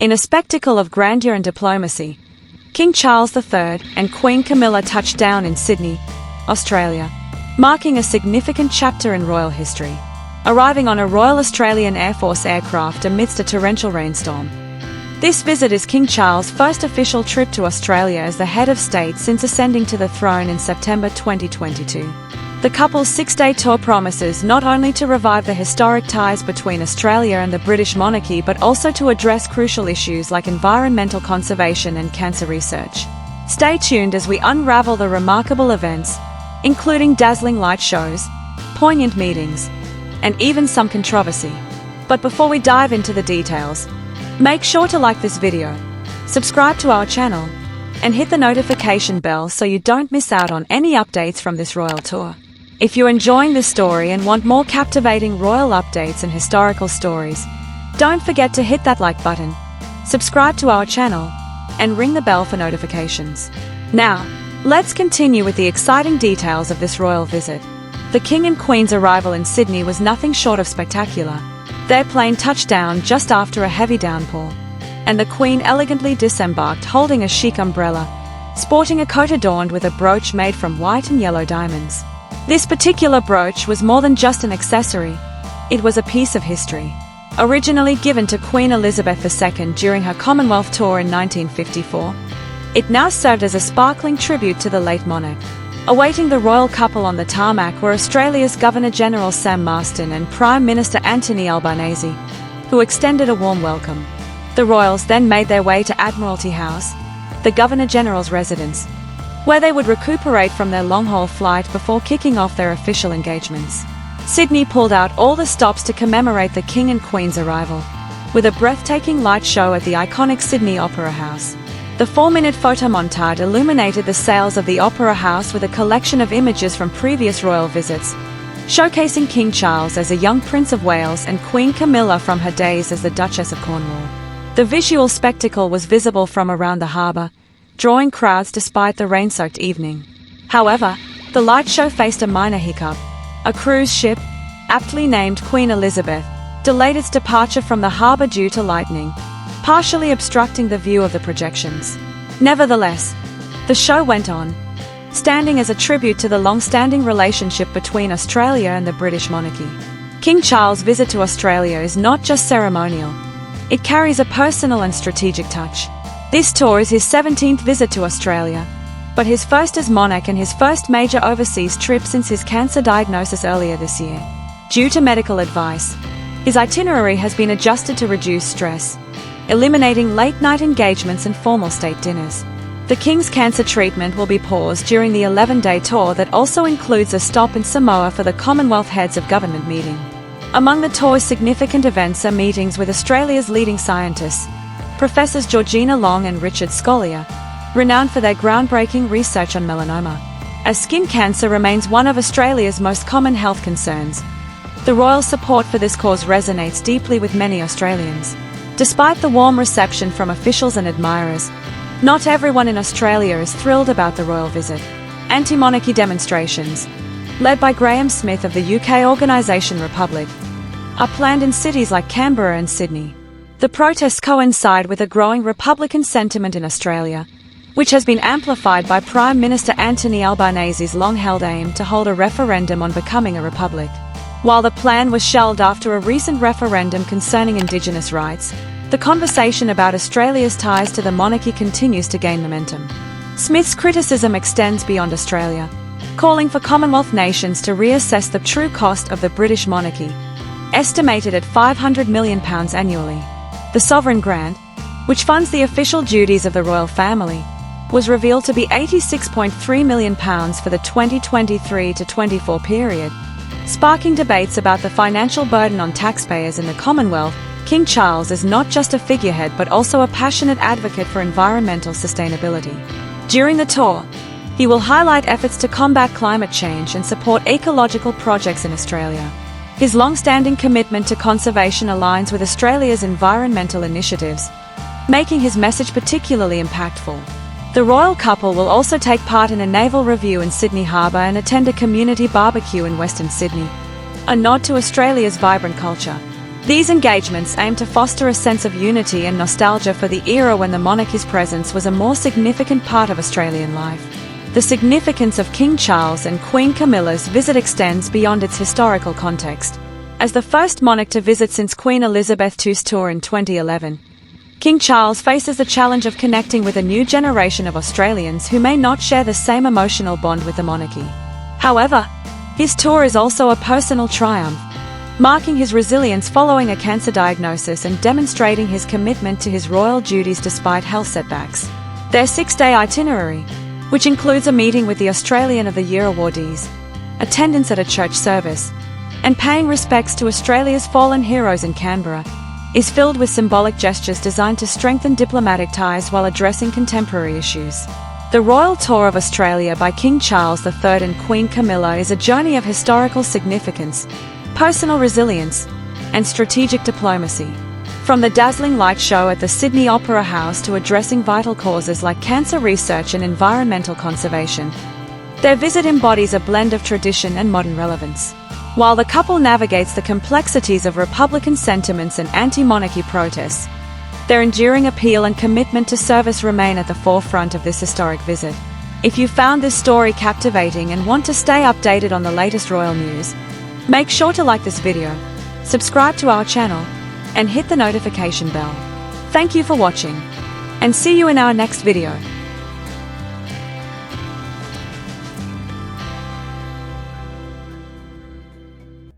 In a spectacle of grandeur and diplomacy, King Charles III and Queen Camilla touched down in Sydney, Australia, marking a significant chapter in royal history, arriving on a Royal Australian Air Force aircraft amidst a torrential rainstorm. This visit is King Charles' first official trip to Australia as the head of state since ascending to the throne in September 2022. The couple's 6-day tour promises not only to revive the historic ties between Australia and the British monarchy but also to address crucial issues like environmental conservation and cancer research. Stay tuned as we unravel the remarkable events, including dazzling light shows, poignant meetings, and even some controversy. But before we dive into the details, make sure to like this video, subscribe to our channel, and hit the notification bell so you don't miss out on any updates from this royal tour. If you're enjoying this story and want more captivating royal updates and historical stories, don't forget to hit that like button, subscribe to our channel, and ring the bell for notifications. Now, let's continue with the exciting details of this royal visit. The King and Queen's arrival in Sydney was nothing short of spectacular. Their plane touched down just after a heavy downpour, and the Queen elegantly disembarked holding a chic umbrella, sporting a coat adorned with a brooch made from white and yellow diamonds. This particular brooch was more than just an accessory, it was a piece of history. Originally given to Queen Elizabeth II during her Commonwealth tour in 1954, it now served as a sparkling tribute to the late monarch. Awaiting the royal couple on the tarmac were Australia's Governor-General Sam Mostyn and Prime Minister Anthony Albanese, who extended a warm welcome. The royals then made their way to Admiralty House, the Governor-General's residence, where they would recuperate from their long-haul flight before kicking off their official engagements. Sydney pulled out all the stops to commemorate the King and Queen's arrival, with a breathtaking light show at the iconic Sydney Opera House. The 4-minute photo montage illuminated the sails of the Opera House with a collection of images from previous royal visits, showcasing King Charles as a young Prince of Wales and Queen Camilla from her days as the Duchess of Cornwall. The visual spectacle was visible from around the harbour, drawing crowds despite the rain-soaked evening. However, the light show faced a minor hiccup. A cruise ship, aptly named Queen Elizabeth, delayed its departure from the harbour due to lightning, partially obstructing the view of the projections. Nevertheless, the show went on, standing as a tribute to the long-standing relationship between Australia and the British monarchy. King Charles' visit to Australia is not just ceremonial, it carries a personal and strategic touch. This tour is his 17th visit to Australia, but his first as monarch and his first major overseas trip since his cancer diagnosis earlier this year. Due to medical advice, his itinerary has been adjusted to reduce stress, eliminating late-night engagements and formal state dinners. The King's cancer treatment will be paused during the 11-day tour that also includes a stop in Samoa for the Commonwealth Heads of Government meeting. Among the tour's significant events are meetings with Australia's leading scientists, Professors Georgina Long and Richard Scolyer, renowned for their groundbreaking research on melanoma. As skin cancer remains one of Australia's most common health concerns, the royal support for this cause resonates deeply with many Australians. Despite the warm reception from officials and admirers, not everyone in Australia is thrilled about the royal visit. Anti-monarchy demonstrations, led by Graham Smith of the UK organisation Republic, are planned in cities like Canberra and Sydney. The protests coincide with a growing Republican sentiment in Australia, which has been amplified by Prime Minister Anthony Albanese's long-held aim to hold a referendum on becoming a republic. While the plan was shelved after a recent referendum concerning Indigenous rights, the conversation about Australia's ties to the monarchy continues to gain momentum. Smith's criticism extends beyond Australia, calling for Commonwealth nations to reassess the true cost of the British monarchy, estimated at £500 million annually. The sovereign grant, which funds the official duties of the royal family, was revealed to be £86.3 million for the 2023-24 period, sparking debates about the financial burden on taxpayers in the Commonwealth. King Charles is not just a figurehead but also a passionate advocate for environmental sustainability. During the tour, he will highlight efforts to combat climate change and support ecological projects in Australia. His long-standing commitment to conservation aligns with Australia's environmental initiatives, making his message particularly impactful. The royal couple will also take part in a naval review in Sydney Harbour and attend a community barbecue in Western Sydney, a nod to Australia's vibrant culture. These engagements aim to foster a sense of unity and nostalgia for the era when the monarchy's presence was a more significant part of Australian life. The significance of King Charles and Queen Camilla's visit extends beyond its historical context. As the first monarch to visit since Queen Elizabeth II's tour in 2011, King Charles faces the challenge of connecting with a new generation of Australians who may not share the same emotional bond with the monarchy. However, his tour is also a personal triumph, marking his resilience following a cancer diagnosis and demonstrating his commitment to his royal duties despite health setbacks. Their 6-day itinerary, which includes a meeting with the Australian of the Year awardees, attendance at a church service, and paying respects to Australia's fallen heroes in Canberra, is filled with symbolic gestures designed to strengthen diplomatic ties while addressing contemporary issues. The Royal Tour of Australia by King Charles III and Queen Camilla is a journey of historical significance, personal resilience, and strategic diplomacy. From the dazzling light show at the Sydney Opera House to addressing vital causes like cancer research and environmental conservation, their visit embodies a blend of tradition and modern relevance. While the couple navigates the complexities of Republican sentiments and anti-monarchy protests, their enduring appeal and commitment to service remain at the forefront of this historic visit. If you found this story captivating and want to stay updated on the latest royal news, make sure to like this video, subscribe to our channel, and hit the notification bell. Thank you for watching, and see you in our next video.